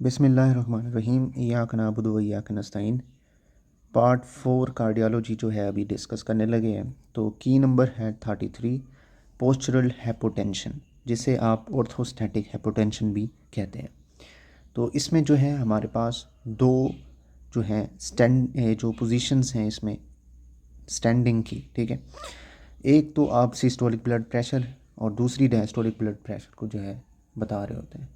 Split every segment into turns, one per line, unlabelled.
बिस्मिल्लाहिर्रहमानिर्रहीम इय्याक नअबुदु व इय्याक नस्तईन। Part 4 cardiology जो है अभी डिस्कस करने लगे हैं। तो की नंबर है 33 पोस्चरल हाइपोटेंशन, जिसे आप ऑर्थोस्टैटिक हाइपोटेंशन भी कहते हैं। तो इसमें जो है हमारे पास दो जो हैं जो पोजीशंस हैं इसमें स्टैंडिंग की, ठीक है। एक तो आप सिस्टोलिक ब्लड प्रेशर और दूसरी डायस्टोलिक ब्लड प्रेशर को जो है बता रहे होते हैं।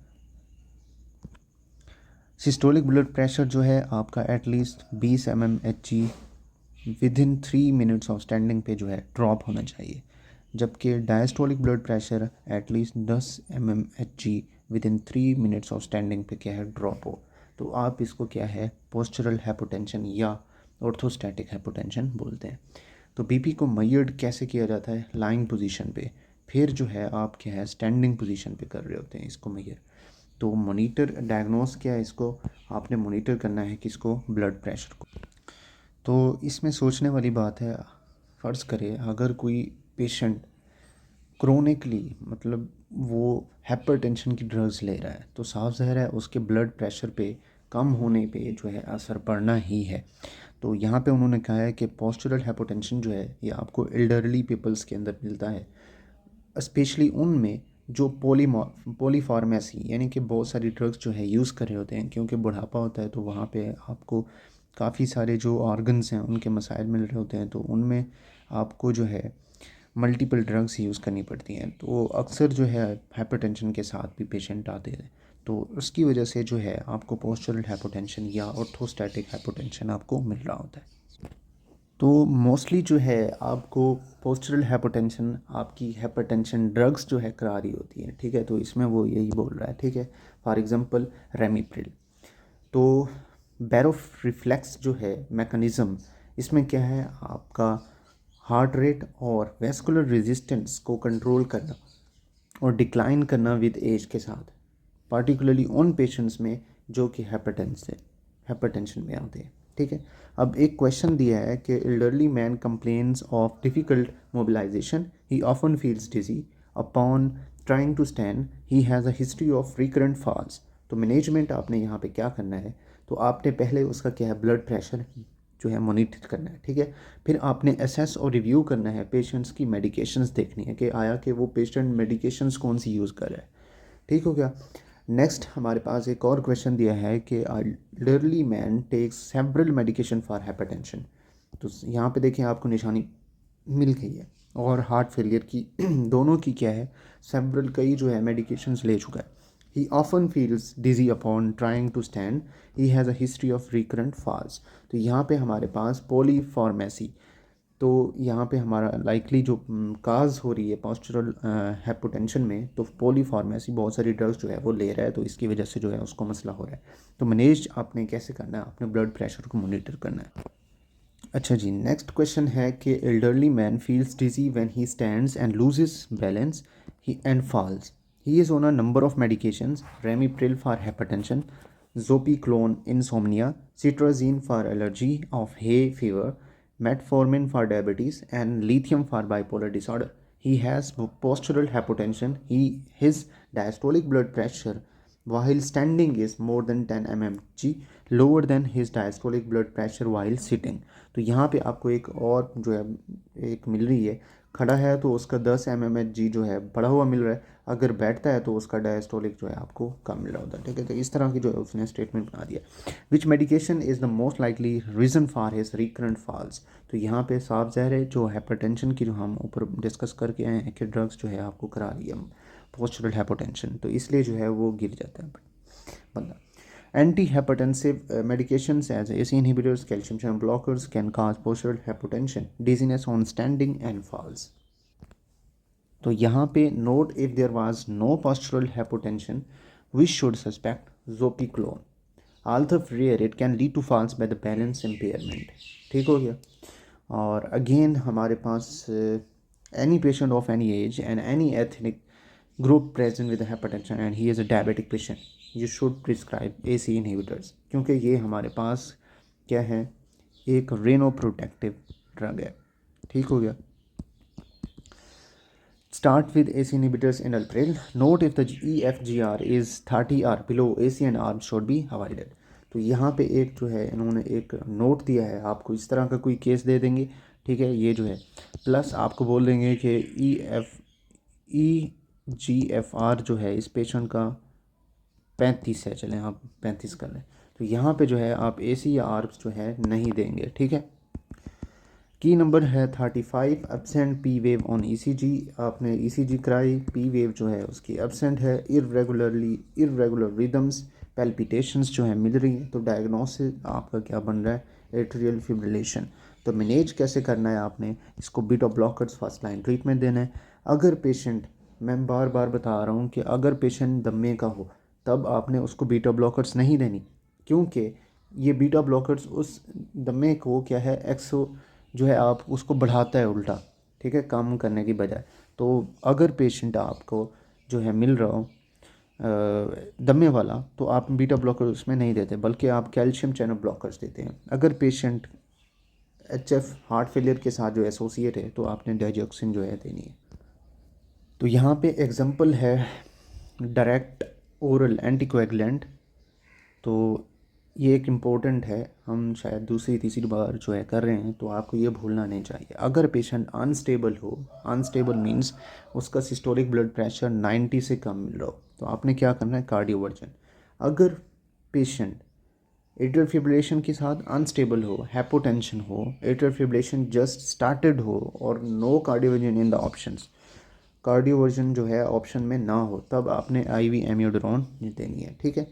सिस्टोलिक ब्लड प्रेशर जो है आपका at least 20 mmHg with in 3 minutes of standing पे जो है ड्रॉप होना चाहिए, जबकि diastolic blood pressure at least 10 mmHg with in 3 minutes of standing पे क्या है ड्रॉप हो। तो आप इसको क्या है पोस्चरल हाइपोटेंशन या ऑर्थोस्टैटिक हाइपोटेंशन बोलते हैं। तो बीपी को मेजर्ड कैसे किया जाता है? लाइंग पोजीशन पे, फिर जो है आप क्या है स्टैंडिंग पोजीशन पे कर रहे होते हैं इसको मेजर। तो मॉनिटर डायग्नोस क्या है, इसको आपने मॉनिटर करना है किसको? ब्लड प्रेशर को। तो इसमें सोचने वाली बात है, फ़र्ज़ करें अगर कोई पेशेंट क्रोनिकली मतलब वो हाइपरटेंशन की ड्रग्स ले रहा है, तो साफ ज़ाहिर है उसके ब्लड प्रेशर पे कम होने पे जो है असर पड़ना ही है। तो यहाँ पे उन्होंने कहा है कि पोस्चरल हाइपोटेंशन जो है ये आपको एल्डरली पीपल्स के अंदर मिलता है, स्पेशली उनमें जो पॉलीफार्मेसी यानी कि बहुत सारी ड्रग्स जो है यूज़ कर रहे होते हैं, क्योंकि बुढ़ापा होता है तो वहाँ पे आपको काफ़ी सारे जो ऑर्गन्स हैं उनके मसाइल मिल रहे होते हैं, तो उनमें आपको जो है मल्टीपल ड्रग्स यूज़ करनी पड़ती हैं। तो अक्सर जो है हाइपरटेंशन के साथ भी पेशेंट आते हैं, तो उसकी वजह से जो है आपको पोस्चरल हाइपोटेंशन या ऑर्थोस्टैटिक हाइपोटेंशन आपको मिल रहा होता है। तो मोस्टली जो है आपको पोस्चरल हाइपोटेंशन आपकी हाइपरटेंशन ड्रग्स जो है करा रही होती है, ठीक है। तो इसमें वो यही बोल रहा है, ठीक है। For example ramipril. तो बैरोफ रिफ्लेक्स जो है मैकेनिज़्म, इसमें क्या है आपका हार्ट रेट और वेस्कुलर रेजिस्टेंस को कंट्रोल करना और डिक्लाइन करना विद एज के साथ, पार्टिकुलरली उन पेशेंट्स में जो कि हाइपरटेंशन में आते हैं, ठीक है। अब एक क्वेश्चन दिया है कि elderly man complains of difficult mobilization, he often feels dizzy upon trying to stand, he has a history of recurrent falls. तो मैनेजमेंट आपने यहाँ पे क्या करना है, तो आपने पहले उसका क्या है ब्लड प्रेशर जो है मॉनिटर करना है, ठीक है। फिर आपने असेस और रिव्यू करना है, पेशेंट्स की मेडिकेशंस देखनी है कि आया कि वो पेशेंट मेडिकेशंस कौन सी यूज़ कर रहा है, ठीक हो गया। नेक्स्ट हमारे पास एक और क्वेश्चन दिया है कि elderly man takes several medication for hypertension. तो यहाँ पे देखें आपको निशानी मिल गई है, और हार्ट फेलियर की दोनों की क्या है सेवरल कई जो है मेडिकेशंस ले चुका है। He often feels dizzy upon trying to stand. He has a history of recurrent falls. तो यहाँ पे हमारे पास पॉलीफार्मेसी, तो यहाँ पे हमारा लाइकली जो काज हो रही है पोस्चरल हाइपोटेंशन में, तो पॉलीफार्मेसी बहुत सारी ड्रग्स जो है वो ले रहा है, तो इसकी वजह से जो है उसको मसला हो रहा है। तो मैनेज आपने कैसे करना है, आपने ब्लड प्रेशर को मॉनिटर करना है। अच्छा जी, नेक्स्ट क्वेश्चन है कि elderly man feels dizzy when he stands and loses balance he and falls. He is on a number of medications: ramipril for hypertension, zopiclone insomnia, cetirizine for allergy of hay fever, metformin for diabetes, and lithium for bipolar disorder. He has postural hypotension. His diastolic blood pressure while standing is more than 10 mmHg, lower than his diastolic blood pressure while sitting. तो यहाँ पे आपको एक और जो है एक मिल रही है, खड़ा है तो उसका 10 mmHg जो है बढ़ा हुआ मिल रहा है, अगर बैठता है तो उसका डायस्टोलिक जो है आपको कम मिल रहा होता है, ठीक है। तो इस तरह की जो है उसने स्टेटमेंट बना दिया। Which medication is the most likely reason for his recurrent falls. तो यहाँ पे साफ ज़ाहिर है जो हाइपरटेंशन की जो हम ऊपर डिस्कस करके आए हैं कि ड्रग्स जो है आपको करा रही है पोस्चरल हाइपोटेंशन, तो इसलिए जो है वो गिर जाता है बंदा। Antihypertensive medications as ACE inhibitors, calcium channel blockers can cause postural hypotension, dizziness on standing and falls. तो यहाँ पे note if there was no postural hypotension, we should suspect zopiclone. Although rare, it can lead to falls by the balance impairment. ठीक हो गया। और again हमारे पास any patient of any age and any ethnic group present with hypertension and he is a diabetic patient, you should prescribe ACE inhibitors, क्योंकि ये हमारे पास क्या है एक रेनोप्रोटेक्टिव ड्रग है, ठीक हो गया। Start with ACE inhibitors in April. Note if the EFGR is 30 or below, ACE and ARB should be avoided. तो यहाँ पे एक जो है इन्होंने एक नोट दिया है, आपको इस तरह का कोई केस दे देंगे, ठीक है, ये जो है प्लस आपको बोल देंगे कि EGFR जो है इस पेशेंट का 35 है, चलें आप 35 कर लें, तो यहाँ पे जो है आप AC या ARBs जो है नहीं देंगे, ठीक है। की नंबर है 35, absent P wave on ECG। आपने ECG कराई, पी वेव जो है उसकी एब्सेंट है, इरेगुलर रिदम्स, पैल्पिटेशंस जो है मिल रही हैं, तो डायग्नोसिस आपका क्या बन रहा है, एट्रियल फिब्रिलेशन। तो मैनेज कैसे करना है आपने, इसको beta blockers first line treatment देना है। अगर पेशेंट, मैं बार बार बता रहा हूँ कि अगर पेशेंट दमे का हो तब आपने उसको बीटा ब्लॉकर्स नहीं देनी, क्योंकि ये बीटा ब्लॉकर्स उस दमे को क्या है एक्सो जो है आप उसको बढ़ाता है उल्टा, ठीक है, कम करने की बजाय। तो अगर पेशेंट आपको जो है मिल रहा हो दमे वाला, तो आप बीटा ब्लॉकर उसमें नहीं देते, बल्कि आप कैल्शियम चैनल ब्लॉकर्स देते हैं। अगर पेशेंट HF हार्ट फेलियर के साथ जो एसोसिएट है, तो आपने डाइजोक्सिन जो है देनी है। तो यहाँ पे एग्जांपल है डायरेक्ट ओरल एंटीकोएगुलेंट। तो ये एक इम्पोर्टेंट है, हम शायद दूसरी तीसरी बार जो है कर रहे हैं, तो आपको ये भूलना नहीं चाहिए। अगर पेशेंट अनस्टेबल हो, अनस्टेबल मींस उसका सिस्टोलिक ब्लड प्रेशर 90 से कम मिल रहा हो, तो आपने क्या करना है, कार्डियोवर्जन। अगर पेशेंट एट्रियल फिब्रिलेशन के साथ अनस्टेबल हो, हाइपोटेंशन हो, एट्रियल फिब्रिलेशन जस्ट स्टार्टेड हो और no cardioversion in the options, cardioversion जो है ऑप्शन में ना हो, तब आपने IV एम्योडरोन देनी है, ठीक है।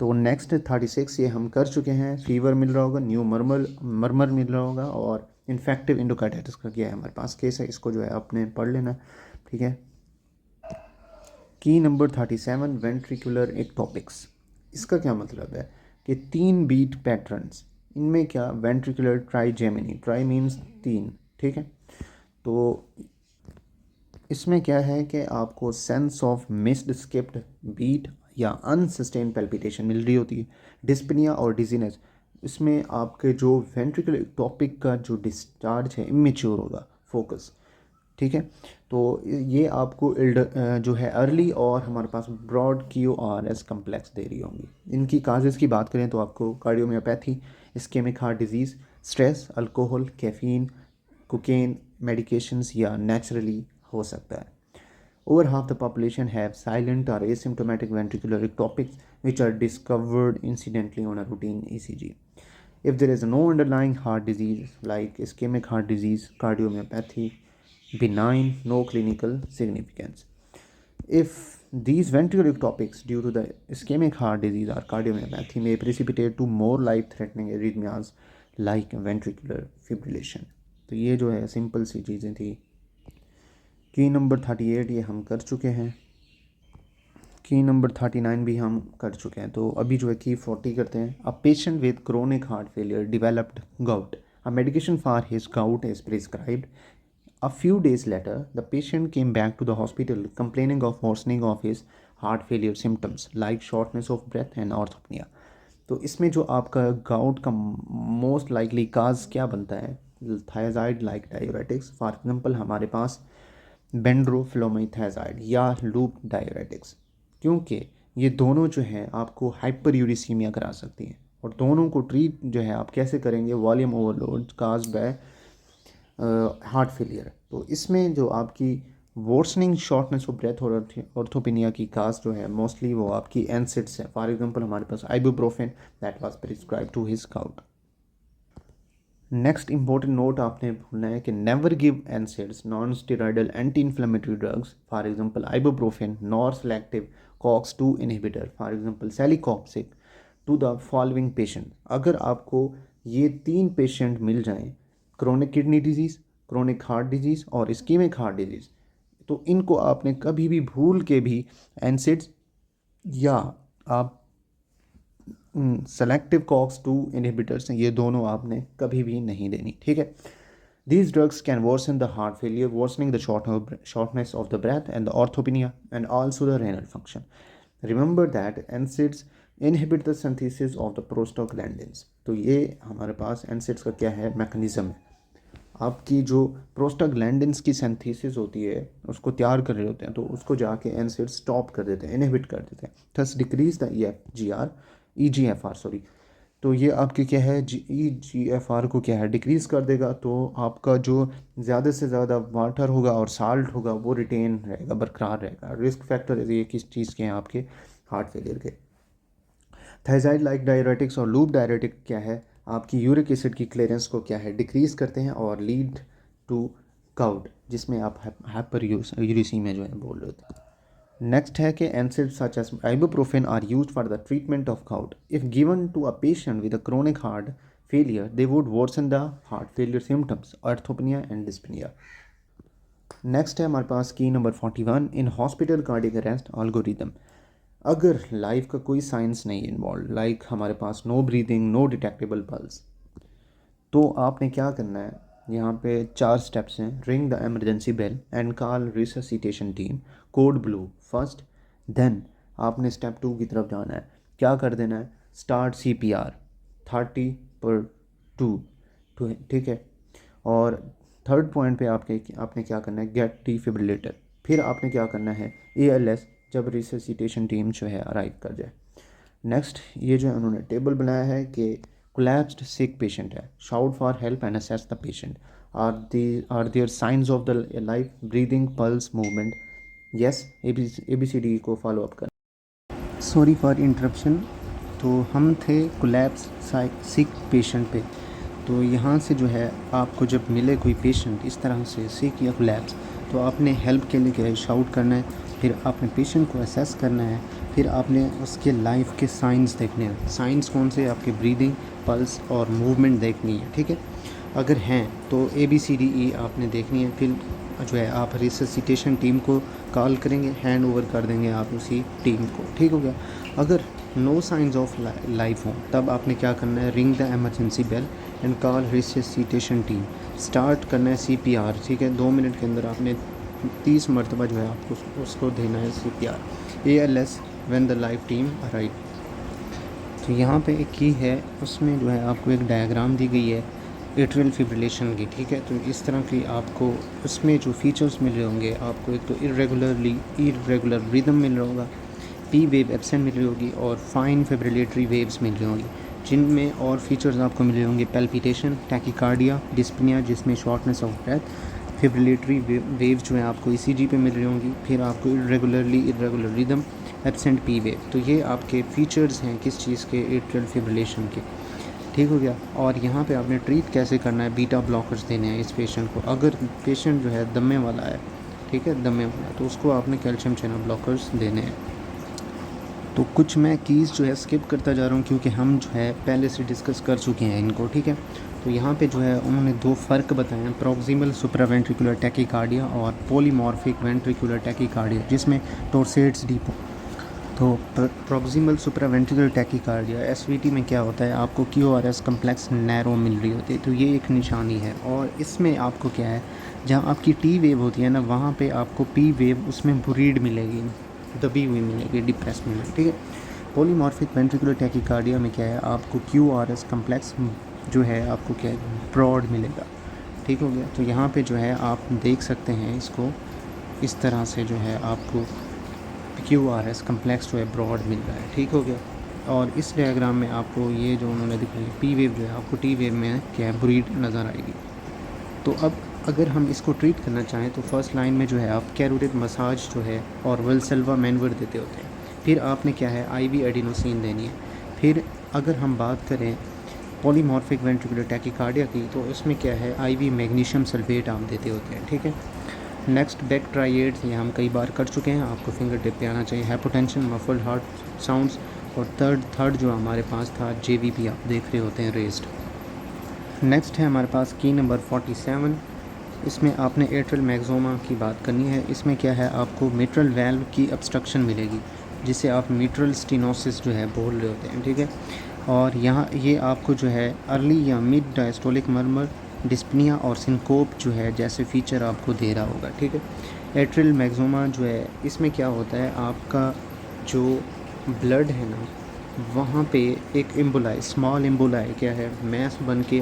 तो नेक्स्ट 36 ये हम कर चुके हैं। फीवर मिल रहा होगा, न्यू मरमर मिल रहा होगा, और इन्फेक्टिव इंडोकार्डाइटिस का क्या है हमारे पास केस है, इसको जो है आपने पढ़ लेना, ठीक है। की नंबर 37 वेंट्रिकुलर एक्टोपिक्स। इसका क्या मतलब है कि 3 बीट पैटर्न्स, इनमें क्या वेंट्रिकुलर ट्राइजेमिनी, ट्राई मीन्स 3, ठीक है। तो इसमें क्या है कि आपको sense of missed skipped beat या अनसस्टेन पैल्पिटेशन मिल रही होती है। डिस्पनिया और डिजीनेस, इसमें आपके जो वेंट्रिकुलर टॉपिक का जो डिस्चार्ज है इमेच्योर होगा, फोकस, ठीक है। तो ये आपको जो है अर्ली और हमारे पास ब्रॉड QRS कम्प्लेक्स दे रही होंगी। इनकी काजेज़ की बात करें तो आपको cardiomyopathy, ischaemic heart disease, stress, alcohol, caffeine, cocaine, medications या नेचुरली हो सकता है। Over half the population have silent or asymptomatic ventricular ectopics which are discovered incidentally on a routine ECG. If there is no underlying heart disease like ischemic heart disease, cardiomyopathy, benign, no clinical significance. If these ventricular ectopics due to the ischemic heart disease or cardiomyopathy may precipitate to more life-threatening arrhythmias like ventricular fibrillation. तो ये जो है simple सी चीज़ें थी। की number 38 ये हम कर चुके हैं, की नंबर 39 भी हम कर चुके हैं। तो अभी जो है की 40 करते हैं। A patient with chronic heart failure developed gout, a medication for his gout is prescribed. A few days later, the patient came back to the hospital complaining of worsening of his heart failure symptoms like shortness of breath and orthopnea. तो इसमें जो आपका gout का most likely काज क्या बनता है, thiazide like diuretics, for example हमारे पास बेंड्रोफ्लोमीथाजाइड या लूप डायूरेटिक्स, क्योंकि ये दोनों जो हैं आपको हाइपर यूरिसीमिया करा सकती हैं। और दोनों को ट्रीट जो है आप कैसे करेंगे, volume overload cause by heart failure. तो इसमें जो आपकी वर्सनिंग शॉर्टनेस ऑफ ब्रेथ और ऑर्थोपेनिया की काज जो है मोस्टली वो आपकी एनसिड्स है। फॉर एग्जांपल हमारे पास ibuprofen that was prescribe to his gout. Next important note आपने भूलना है कि never give NSAIDs, non steroidal anti inflammatory drugs, for example ibuprofen, nor selective COX-2 inhibitor, for example celecoxib, to the following patient. अगर आपको ये 3 patient मिल जाएं, chronic kidney disease, chronic heart disease और इस्कीमिक हार्ट डिजीज़, तो इनको आपने कभी भी भूल के भी एनसिड्स या आप सेलेक्टिव COX-2 इनहिबिटर्स हैं, ये दोनों आपने कभी भी नहीं देनी, ठीक है। These drugs can worsen the heart failure, worsening the shortness of the breath and the orthopnea and also the renal function. Remember that NSAIDs inhibit the synthesis of the prostaglandins. तो ये हमारे पास NSAIDs का क्या है mechanism है। आपकी जो prostaglandins की सिंथेसिस होती है उसको तैयार कर रहे होते हैं, तो उसको जाके एनसेड स्टॉप कर देते हैं, इनहिबिट कर देते हैं, thus decrease the E G F R sorry. तो ये आपके क्या है ई जी एफ आर को क्या है डिक्रीज़ कर देगा, तो आपका जो ज़्यादा से ज़्यादा वाटर होगा और साल्ट होगा वो रिटेन रहेगा, बरकरार रहेगा। रिस्क फैक्टर ये किस चीज़ के हैं, आपके हार्ट फेलियर के। थायजाइड लाइक डायरेटिक्स और लूप डायरेटिक क्या है, आपकी यूरिक एसिड की क्लियरेंस को क्या है डिक्रीज़ करते हैं और लीड टू काउट, जिसमें आप हाइपर यूरिसीमिया जो है बोल रहे होते हैं। नेक्स्ट है कि NSAIDs such as ibuprofen are used for the treatment of gout. If given to a patient with a chronic heart failure, they would worsen the heart failure symptoms, orthopnea and dyspnea. Next है हमारे पास की number 41 in hospital cardiac arrest algorithm. अगर life का कोई science नहीं involve, like हमारे पास no breathing, no detectable pulse, तो आपने क्या करना है, यहाँ पे 4 स्टेप्स हैं। Ring the emergency bell and call resuscitation team, code blue first. Then आपने स्टेप 2 की तरफ जाना है, क्या कर देना है, स्टार्ट CPR 30/2, ठीक है। और थर्ड पॉइंट पे आपने क्या करना है, गेट डिफिब्रिलेटर। फिर आपने क्या करना है, ALS जब रिससिटेशन टीम जो है अराइव कर जाए। नेक्स्ट ये जो उन्होंने टेबल बनाया है कि कोलैप्स्ड सिक पेशेंट है, shout for help and assess the patient, are there signs of the life, breathing, pulse, movement, yes ABCD को फॉलो अप कर। Sorry for interruption. तो हम थे कोलैप्स सिक पेशेंट पे। तो यहाँ से जो है आपको जब मिले कोई पेशेंट इस तरह से सिक या कोलैप्स, तो आपने हेल्प के लिए क्या है, शाउट करना है, फिर आपने पेशेंट को असेस करना है, फिर आपने उसके लाइफ के साइंस देखने हैं। साइंस कौन से, आपके ब्रीदिंग, पल्स और मूवमेंट देखनी है, ठीक है। अगर हैं तो ABCDE आपने देखनी है। फिर जो है आप रिससिटेशन टीम को कॉल करेंगे, हैंड ओवर कर देंगे आप उसी टीम को, ठीक हो गया। अगर नो साइंस ऑफ लाइफ हो तब आपने क्या करना है, ring the emergency bell and call resuscitation team, start करना है CPR, ठीक है। 2 मिनट के अंदर आपने 30 मरतबा जो है आपको उसको देना है CPR। ALS when the life team arrive. तो यहाँ पे एक की है, उसमें जो है आपको एक डायग्राम दी गई है एट्रियल फिब्रिलेशन की, ठीक है। तो इस तरह की आपको उसमें जो फीचर्स मिल रहे होंगे, आपको एक तो इरेगुलर रिदम मिल रहा होगा, P वेव एब्सेंट मिल रही होगी और फाइन फिब्रिलेटरी वेव्स मिल रही होंगी, जिनमें और फीचर्स आपको मिल रहे होंगे पैल्पिटेशन, टैकीकार्डिया, डिस्पनिया जिसमें शॉर्टनेस ऑफ ब्रेथ, फिब्रिलेटरी वेव्स जो है आपको ECG पे मिल रही होंगी, फिर आपको irregular rhythm, absent P wave. तो ये आपके फीचर्स हैं किस चीज़ के, एट्रियल फिब्रिलेशन के, ठीक हो गया। और यहाँ पे आपने ट्रीट कैसे करना है, बीटा ब्लॉकर्स देने हैं इस पेशेंट को। अगर पेशेंट जो है दमे वाला है, ठीक है, दमे वाला, तो उसको आपने कैल्शियम चैनल ब्लॉकर्स देने हैं। तो कुछ मैं कीज़ जो है स्किप करता जा रहा हूँ क्योंकि हम जो है पहले से डिस्कस कर चुके हैं इनको, ठीक है। तो यहाँ पे जो है उन्होंने 2 फ़र्क बताए हैं, प्रॉक्सिमल सुप्रावेंट्रिकुलर टैकीकार्डिया और पॉलीमॉर्फिक वेंट्रिकुलर टैकीकार्डिया, जिसमें टोर्सेट्स डीपो। तो प्रॉक्सिमल सुप्रावेंट्रिकुलर टैकीकार्डिया SVT में क्या होता है, आपको QRS कम्प्लेक्स नैरो मिल रही होती है, तो ये एक निशानी है। और इसमें आपको क्या है, जहाँ आपकी T वेव होती है ना, वहाँ पे आपको P वेव उसमें बुरीड मिलेगी, दबी हुई मिलेगी, डिप्रेस मिलेगी, ठीक है। पॉलीमॉर्फिक वेंट्रिकुलर टैकीकार्डिया में क्या है, आपको QRS कम्प्लेक्स जो है आपको क्या है, ब्रॉड मिलेगा, ठीक हो गया। तो यहाँ पे जो है आप देख सकते हैं इसको, इस तरह से जो है आपको QRS कम्प्लेक्स जो है ब्रॉड मिल रहा है, ठीक हो गया। और इस डायग्राम में आपको ये जो उन्होंने दिखाई P वेव जो है आपको T वेव में क्या है, बुरीड नज़र आएगी। तो अब अगर हम इसको ट्रीट करना चाहें तो फर्स्ट लाइन में जो है आप कैरोटिड मसाज जो है और वल्सेल्वा मैनवर देते होते हैं। फिर आपने क्या है, IV एडिनोसिन देनी है। फिर अगर हम बात करें पॉलीमॉर्फिक वेंट्रिकुलर टैकीकार्डिया की, तो उसमें क्या है, IV मैग्नीशियम सल्फेट आप देते होते हैं, ठीक है। नेक्स्ट बैक ट्राइएड्स, ये हम कई बार कर चुके हैं, आपको फिंगर टिप पे आना चाहिए। Hypotension, muffled heart sounds. और थर्ड जो हमारे पास था JVP, आप देख रहे होते हैं, रेस्ड। नेक्स्ट है हमारे पास की नंबर 47, इसमें आपने एट्रियल मैग्जोमा की बात करनी है। इसमें क्या है, आपको मिट्रल वैल्व की ऑब्स्ट्रक्शन मिलेगी, जिसे आप मिट्रल स्टेनोसिस जो है बोल रहे होते हैं, ठीक है। और यहाँ ये आपको जो है अर्ली या मिड डायस्टोलिक मर्मर, डिस्पनिया और सिंकोप जो है जैसे फीचर आपको दे रहा होगा, ठीक है। एट्रियल मैग्जोमा जो है, इसमें क्या होता है, आपका जो ब्लड है ना, वहाँ पे एक एम्बोलाई, स्मॉल एम्बोलाई क्या है, मैस बन के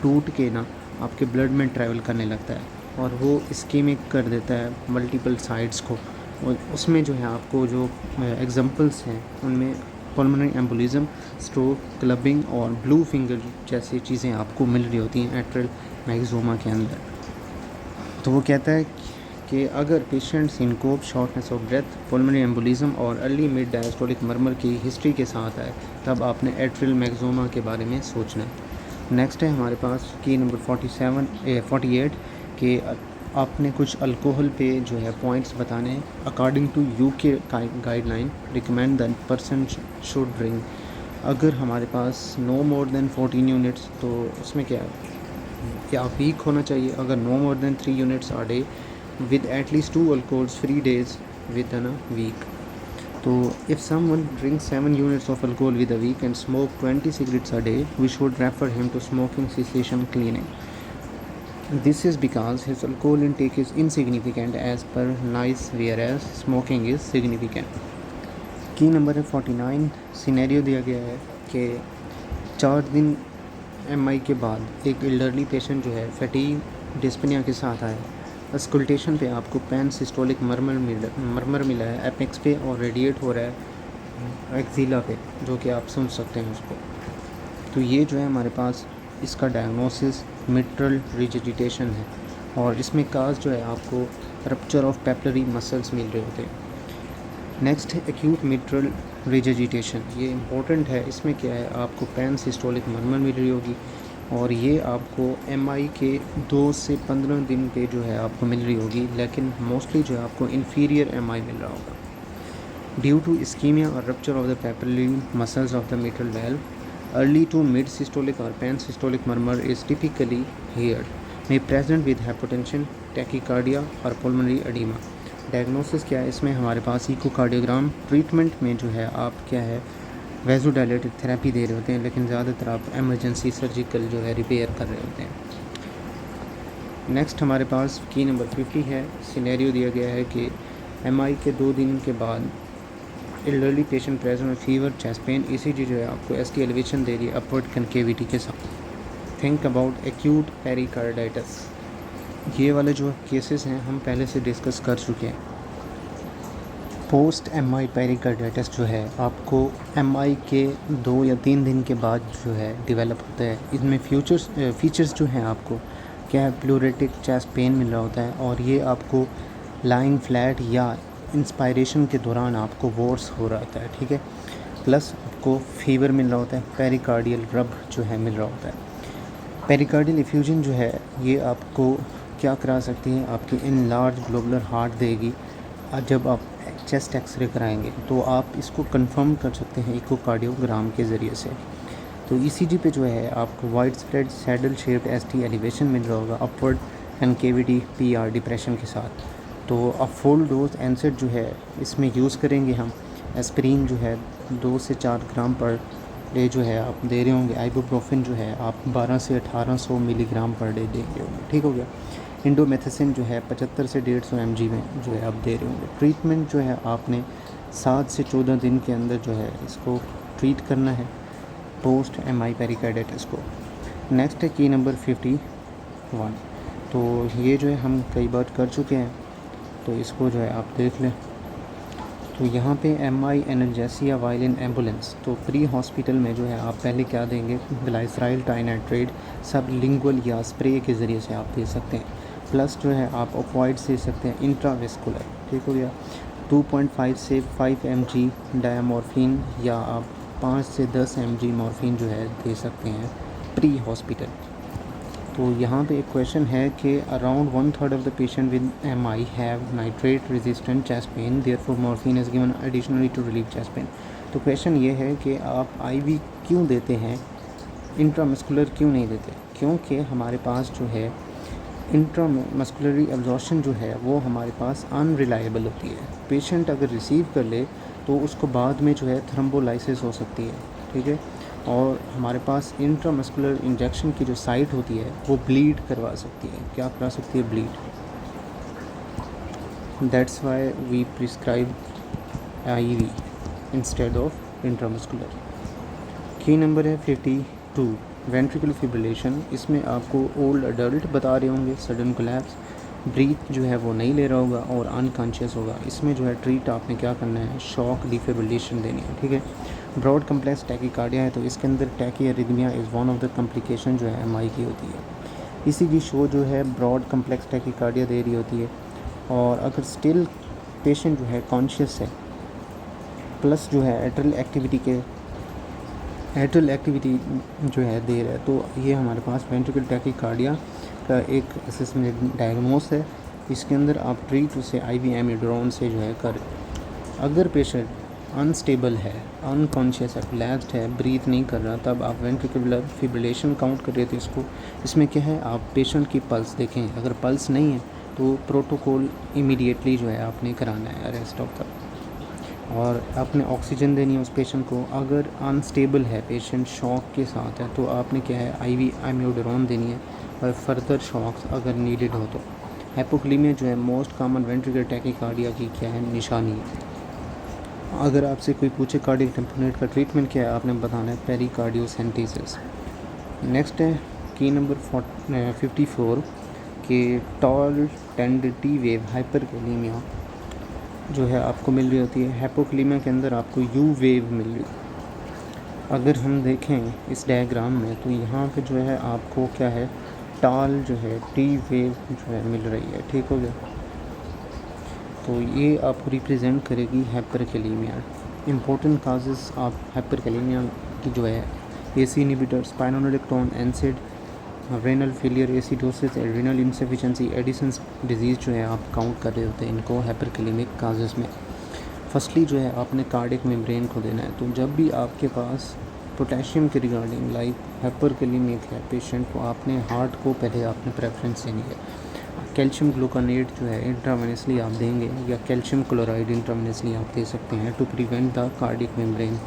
टूट के ना आपके ब्लड में ट्रैवल करने लगता है और वो इस्कीमिक कर देता है मल्टीपल साइड्स को। और उसमें जो है आपको जो एग्जांपल्स हैं उनमें पल्मोनरी एम्बोलिज्म, स्ट्रोक, क्लबिंग और ब्लू फिंगर जैसी चीज़ें आपको मिल रही होती हैं एट्रियल मैक्सिमा के अंदर। तो वो कहता है कि अगर patient syncope, shortness of breath, pulmonary embolism और अर्ली मिड डायस्टोलिक मर्मर की हिस्ट्री के साथ आए तब आपने एट्रियल मैक्सिमा के बारे में सोचना है। नेक्स्ट है हमारे पास की नंबर 48 कि आपने कुछ अल्कोहल पे जो है पॉइंट्स बताने हैं। According to UK guideline recommend that person should drink. अगर हमारे पास नो मोर देन 14 यूनिट्स, तो उसमें क्या है कि वीक होना चाहिए। अगर no more than 3 units a day with at least 2 alcohols free days within a week. So if someone drinks 7 units of alcohol with a week and smoke 20 cigarettes a day, we should refer him to smoking cessation clinic. This is because his alcohol intake is insignificant as per NICE, whereas smoking is significant. की नंबर है 49। Scenario दिया गया है कि 4 दिन MI के बाद एक एल्डरली पेशेंट जो है फैटीग, डिस्पनिया के साथ आया। अस्कुल्टेशन पे आपको पैन सिस्टोलिक मर्मर मिला है एपेक्स पे और रेडिएट हो रहा है एक्जिला पे, जो कि आप सुन सकते हैं उसको। तो ये जो है हमारे पास इसका डायग्नोसिस मिट्रल रिजिडिटेशन है और इसमें काज जो है आपको रप्चर ऑफ पेपलरी मसल्स मिल रहे होते हैं। नेक्स्ट है एक्यूट मिट्रल रिजिडिटेशन। ये इम्पोर्टेंट है। इसमें क्या है, आपको पैन सिस्टोलिक मर्मर मिल रही होगी और ये आपको MI के 2 से 15 दिन पे जो है आपको मिल रही होगी, लेकिन मोस्टली जो है आपको इन्फीरियर MI मिल रहा होगा ड्यू टू इस्कीमिया और rupture of the papillary muscles of the mitral valve. Early to mid systolic और pan systolic murmur is typically heard, may present with hypotension, tachycardia और पल्मोनरी एडिमा। डायग्नोसिस क्या है, इसमें हमारे पास इकोकार्डियोग्राम। ट्रीटमेंट में जो है आप क्या है वैसोडायलेटिक थेरेपी दे रहे होते हैं, लेकिन ज़्यादातर आप एमरजेंसी सर्जिकल जो है रिपेयर कर रहे होते हैं। नेक्स्ट हमारे पास की नंबर 50 है। सिनेरियो दिया गया है कि MI के 2 दिन के बाद एल्डरली पेशेंट प्रेजेंट में फीवर, चेस्ट पेन, ECG जो है आपको ST एलिवेशन दे रही है अपवर्ड कनकेविटी के साथ। Think about acute pericarditis. ये वाले जो केसेस हैं हम पहले से डिस्कस कर चुके हैं। पोस्ट MI पेरिकार्डाइटिस जो है आपको MI के 2 या 3 दिन के बाद जो है डेवलप होता है। इसमें फीचर्स जो हैं आपको क्या है, प्लूरेटिक चेस्ट पेन मिल रहा होता है और ये आपको लाइंग फ्लैट या इंस्पायरेशन के दौरान आपको वॉर्स हो रहा होता है, ठीक है। प्लस आपको फीवर मिल रहा होता है, पेरिकार्डियल रब जो है मिल रहा होता है। पेरिकार्डियल इफ्यूजन जो है ये आपको क्या करा सकती है, आपकी इन लार्ज ग्लोबुलर हार्ट देगी। जब आप चेस्ट एक्सरे कराएंगे तो आप इसको कंफर्म कर सकते हैं इकोकार्डियोग्राम के ज़रिए से। तो ECG पे जो है आपको wide spread saddle shaped ST elevation मिल रहा होगा अपवर्ड कनकेविटी PR डिप्रेशन के साथ। तो अब फुल डोज एनसेट जो है इसमें यूज़ करेंगे हम। एस्पिरिन जो है 2 से 4 ग्राम पर डे जो है आप दे रहे होंगे। आइबुप्रोफेन जो है आप 12 से 1800 मिलीग्राम पर डे दे रहे होंगे, ठीक हो गया। इंडोमेथासिन जो है 75 से 150 mg में जो है आप दे रहे होंगे। ट्रीटमेंट जो है आपने 7 से 14 दिन के अंदर जो है इसको ट्रीट करना है पोस्ट MI पेरिकार्डाइटिस को। नेक्स्ट है की नंबर 51। तो ये जो है हम कई बार कर चुके हैं, तो इसको जो है आप देख लें। तो यहाँ पे MI analgesia while in ambulance. तो प्री हॉस्पिटल में जो है आप पहले क्या देंगे, ग्लाइसराइल टाइनाइट्रेट सब लिंगुअल या स्प्रे के ज़रिए से आप दे सकते हैं। प्लस जो है आप ऑपॉइड्स दे सकते हैं इंट्रावेस्कुलर, ठीक हो गया। 2.5 से 5 mg डायमॉर्फिन या आप 5 से 10 mg मॉर्फिन जो है दे सकते हैं प्री हॉस्पिटल। तो यहाँ पे एक क्वेश्चन है कि around 1/3 of the patient with MI have nitrate resistant chest pain, therefore morphine is given additionally to relieve chest pain. तो क्वेश्चन ये है कि आप IV क्यों देते हैं, इंट्रामस्कुलर क्यों नहीं देते? क्योंकि हमारे पास जो है इंट्रामस्कुलरी एब्जॉर्प्शन जो है वो हमारे पास अनरिलायबल होती है। पेशेंट अगर रिसीव कर ले तो उसको बाद में जो है थ्रोम्बोलाइसिस हो सकती है, ठीक है। और हमारे पास इंट्रामस्कुलर इंजेक्शन की जो साइट होती है वो ब्लीड करवा सकती है। क्या करा सकती है? Bleed. That's why we prescribe IV instead of intramuscular. की नंबर है 52। वेंट्रिकुलर फिब्रिलेशन, इसमें आपको ओल्ड अडल्ट बता रहे होंगे, सडन कोलैप्स, ब्रीथ जो है वो नहीं ले रहा होगा और अनकॉन्शियस होगा। इसमें जो है ट्रीट आपने क्या करना है, शॉक डिफिब्रिलेशन देनी है, ठीक है। ब्रॉड कम्प्लेक्स टैकीकार्डिया है तो इसके अंदर tachyarrhythmia is one of the complication जो है एमआई की होती है। इसी की शो जो है ब्रॉड कम्प्लेक्स टैकीकार्डिया दे रही होती है, और अगर स्टिल पेशेंट जो है कॉन्शियस है प्लस जो है एट्रल एक्टिविटी जो है दे रहा है, तो ये हमारे पास वेंट्रिकुलर टैकीकार्डिया का एक असेसमेंट डायग्नोस है। इसके अंदर आप ट्रीट उसे आईवी एमिड्रोन से जो है कर। अगर पेशेंट अनस्टेबल है, अनकॉन्शियस है, कोलैप्स्ड है, ब्रीथ नहीं कर रहा, तब आप वेंट्रिकुलर फिब्रिलेशन काउंट कर रहे थे इसको। इसमें क्या है, आप पेशेंट की पल्स देखें, अगर पल्स नहीं है तो प्रोटोकॉल इमीडिएटली जो है आपने कराना है अरेस्ट ऑफ द, और आपने ऑक्सीजन देनी है उस पेशेंट को। अगर अनस्टेबल है पेशेंट, शॉक के साथ है, तो आपने क्या है आईवी एम्योडरोन देनी है, और फर्दर शॉक्स अगर नीडेड हो तो। हाइपोक्लीमिया जो है मोस्ट कॉमन वेंट्रिकुलर टैकीकार्डिया की क्या है निशानी है। अगर आपसे कोई पूछे कार्डियक टेम्पोनेट का ट्रीटमेंट क्या है, आपने बताना है पेरिकार्डियोसेंटेसिस। नेक्स्ट है की नंबर 54 के टॉल टेंडिटी वेव हाइपरकैलीमिया जो है आपको मिल रही होती है। हाइपोक्लीमिया के अंदर आपको यू वेव मिल रही है। अगर हम देखें इस डायग्राम में तो यहाँ पे जो है आपको क्या है, टाल जो है टी वेव जो है मिल रही है, ठीक हो गया। तो ये आपको रिप्रेजेंट करेगी हाइपरकैलीमिया। इंपॉर्टेंट काजेस आप हाइपरकैलीमिया की जो है ACE inhibitor, spironolactone, NSAID, renal failure, acidosis, adrenal insufficiency, Addison's disease जो है आप काउंट कर रहे होते हैं इनको हाइपरकैलेमिक काजेज़ में। फर्स्टली जो है आपने कार्डियक मेम्ब्रेन को देना है। तो जब भी आपके पास पोटेशियम के रिगार्डिंग लाइक हाइपरकैलेमिक है पेशेंट को, आपने हार्ट को पहले आपने प्रेफरेंस देनी है। कैल्शियम ग्लूकोनेट जो है इंट्रावेनसली आप देंगे, या कैल्शियम क्लोराइड इंट्रावेनसली आप दे सकते हैं to prevent the cardiac membrane.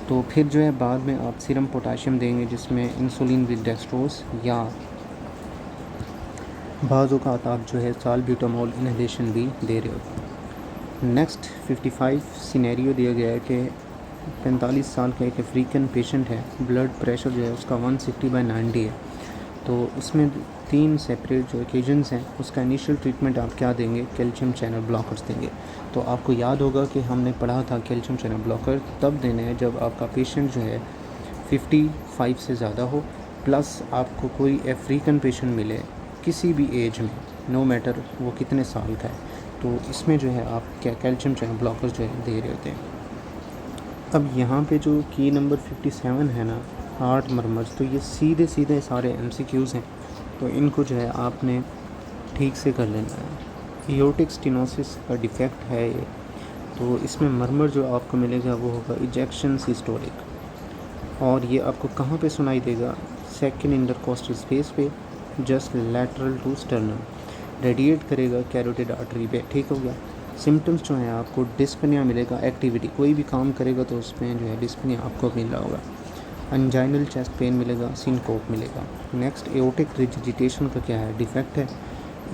तो फिर जो है बाद में आप सीरम पोटाशियम देंगे जिसमें इंसुलिन विद डेक्सट्रोज, या बाज़ औक़ात आप जो है साल्ब्यूटामोल इनहेलेशन भी दे रहे हो। नेक्स्ट 55 सिनेरियो दिया गया है कि 45 साल का एक अफ्रीकन पेशेंट है, ब्लड प्रेशर जो है उसका 160/90 है। तो उसमें 3 सेपरेट जो ओकेजन्स हैं, उसका इनिशियल ट्रीटमेंट आप क्या देंगे, कैल्शियम चैनल ब्लॉकर्स देंगे। तो आपको याद होगा कि हमने पढ़ा था कैल्शियम चैनल ब्लॉकर तब देने हैं जब आपका पेशेंट जो है 55 से ज़्यादा हो, प्लस आपको कोई अफ्रीकन पेशेंट मिले किसी भी एज में, नो मैटर वो कितने साल का है, तो इसमें जो है आप क्या कैल्शियम चैनल ब्लॉकर्स जो है दे रहे होते हैं। अब यहाँ पे जो की नंबर 57 है ना, हार्ट मरमर्स, तो ये सीधे सीधे सारे MCQs हैं, तो इनको जो है आपने ठीक से कर लेना है। एओर्टिक स्टेनोसिस का डिफेक्ट है ये, तो इसमें मरमर जो आपको मिलेगा वो होगा इजेक्शन सिस्टोलिक, और ये आपको कहाँ पे सुनाई देगा, सेकंड इंटरकोस्टल स्पेस पे, just lateral to sternum, radiate करेगा कैरोटिड आर्टरी पे, ठीक हो गया। सिम्टम्स जो हैं आपको डिस्पनिया मिलेगा, एक्टिविटी कोई भी काम करेगा तो उसमें जो है डिस्पनिया आपको मिल रहा होगा। अंजाइनल चेस्ट पेन मिलेगा, सिनकोप मिलेगा। नेक्स्ट एओर्टिक रिजिडिटेशन का क्या है, डिफेक्ट है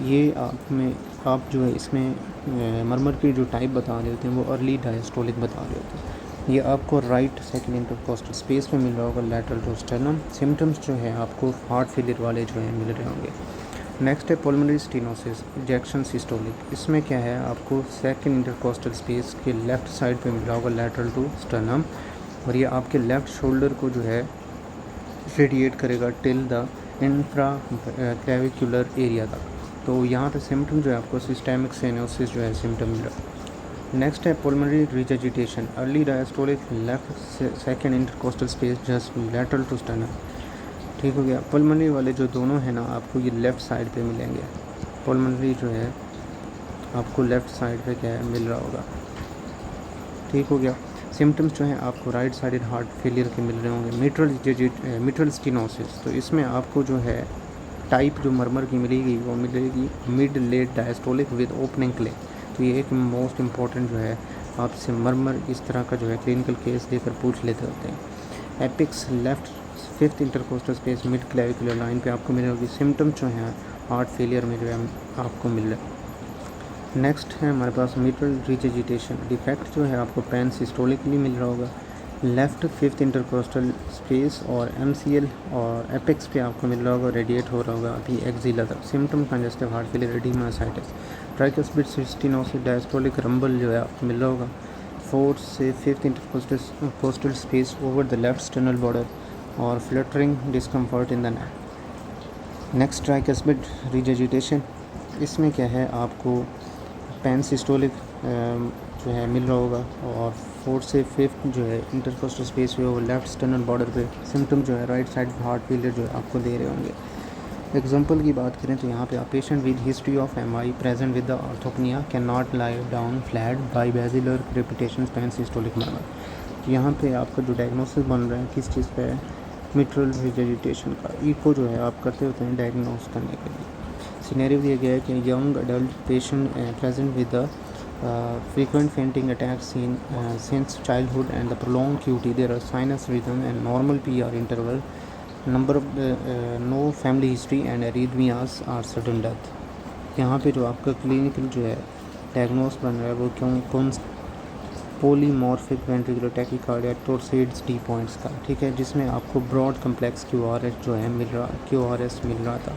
ये आप जो है इसमें मरमर की जो टाइप बता रहे होते हैं वो अर्ली डायस्टोलिक बता रहे होते हैं। ये आपको राइट सेकंड इंटरकोस्टल स्पेस में मिल रहा होगा, लैटरल टू स्टर्नम। सिम्टम्स जो है आपको हार्ट फेलियर वाले जो है मिल रहे होंगे। नेक्स्ट है पल्मोनरी स्टेनोसिस, इजेक्शन सिस्टोलिक। इसमें क्या है आपको सेकंड इंटरकोस्टल स्पेस के लेफ़्ट साइड पे मिल रहा होगा, लैटरल टू स्टर्नम, और ये आपके लेफ़्ट शोल्डर को जो है रेडिएट करेगा till the infra clavicular area तक। तो यहाँ पे सिम्टम जो है आपको सिस्टेमिक सिनोसिस जो है सिम्टम मिल रहा है। नेक्स्ट है pulmonary regurgitation, early diastolic, left second intercostal space just lateral to sternum, ठीक हो गया। पल्मोनरी वाले जो दोनों हैं ना आपको ये लेफ़्ट साइड पे मिलेंगे, पल्मोनरी जो है आपको लेफ़्ट साइड पे क्या है मिल रहा होगा, ठीक हो गया। सिम्टम्स जो हैं आपको राइट साइडेड हार्ट फेलियर के मिल रहे होंगे। मिट्रल स्टेनोसिस, तो इसमें आपको जो है टाइप जो मरमर की मिलेगी वो मिलेगी mid late diastolic with opening clay. तो ये एक मोस्ट इम्पॉर्टेंट जो है आपसे मरमर इस तरह का जो है क्लिनिकल केस लेकर पूछ लेते होते हैं। Apex left fifth intercostal space mid clavicular line पे आपको मिल होगी। सिम्टम्स जो हैं हार्ट फेलियर में जो है आपको मिल रहा है। नेक्स्ट है हमारे पास मिट्रल रिजिडिटेशन, डिफेक्ट जो है आपको पैन सिस्टोलिकली मिल रहा होगा।
लेफ़्ट फिफ्थ इंटरकोस्टल स्पेस और MCL और एपेक्स पे आपको मिल रहा होगा, रेडिएट हो रहा होगा अभी एक्सिला तक। Symptom congestive heart failure, oedema, ascites. Tricuspid stenosis, diastolic rumble जो है आपको मिल रहा होगा। फोर्थ से fifth intercostal space over the left sternal border और fluttering discomfort in the neck. Next tricuspid regurgitation, इसमें क्या है आपको पेन सिस्टोलिक जो है मिल रहा होगा। और फोर्थ से फिफ्थ जो है इंटरकोस्टल स्पेस में वो लेफ्ट स्टर्नल बॉर्डर पे सिम्टम जो है राइट साइड हार्ट फेलियर जो है आपको दे रहे होंगे। एग्जांपल की बात करें तो यहाँ पे आप patient with history of MI present with the orthopnoea can not lie down flat by basilar crepitation pain systolic murmur. यहाँ पे आपका जो डायग्नोसिस बन रहा है किस चीज़ पे है, मिट्रल रिजेजिटेशन का। ईको जो है आप करते होते हैं डायग्नोस करने के लिए। सिनेरियो दिया गया है कि young adult patient present with the frequent fainting attacks seen since childhood and the prolonged QT. There are sinus rhythm and normal PR interval. Number of no family history and arrhythmias or sudden death. यहाँ पे जो आपका clinical जो है diagnose बन रहा है वो कौन पोलीमॉर्फिक वेंट्रिकुलर टैकीकार्डिया टोर्सिड्स डी पॉइंट्स का, ठीक है, जिसमें आपको ब्रॉड कम्प्लेक्स QRS जो है QRS मिल रहा था।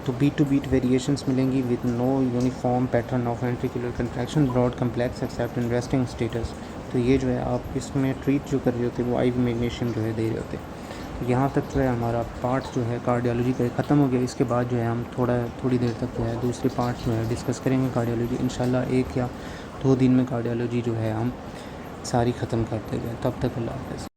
तो बीट टू बीट वेरिएशंस मिलेंगी with no uniform pattern of ventricular contraction, broad complex except in resting status. तो ये जो है आप इसमें ट्रीट जो कर रहे होते वो IV मैग्नीशियम जो है दे रहे होते। तो यहाँ तक जो है हमारा पार्ट जो है कार्डियोलॉजी का ख़त्म हो गया। इसके बाद जो है हम थोड़ी देर तक जो है दूसरे पार्ट जो है डिस्कस करेंगे कार्डियोलॉजी। इंशाल्लाह 1 या 2 दिन में कार्डियोलॉजी जो है हम सारी ख़त्म कर देंगे। तब तक अल्लाह हाफ़िज़।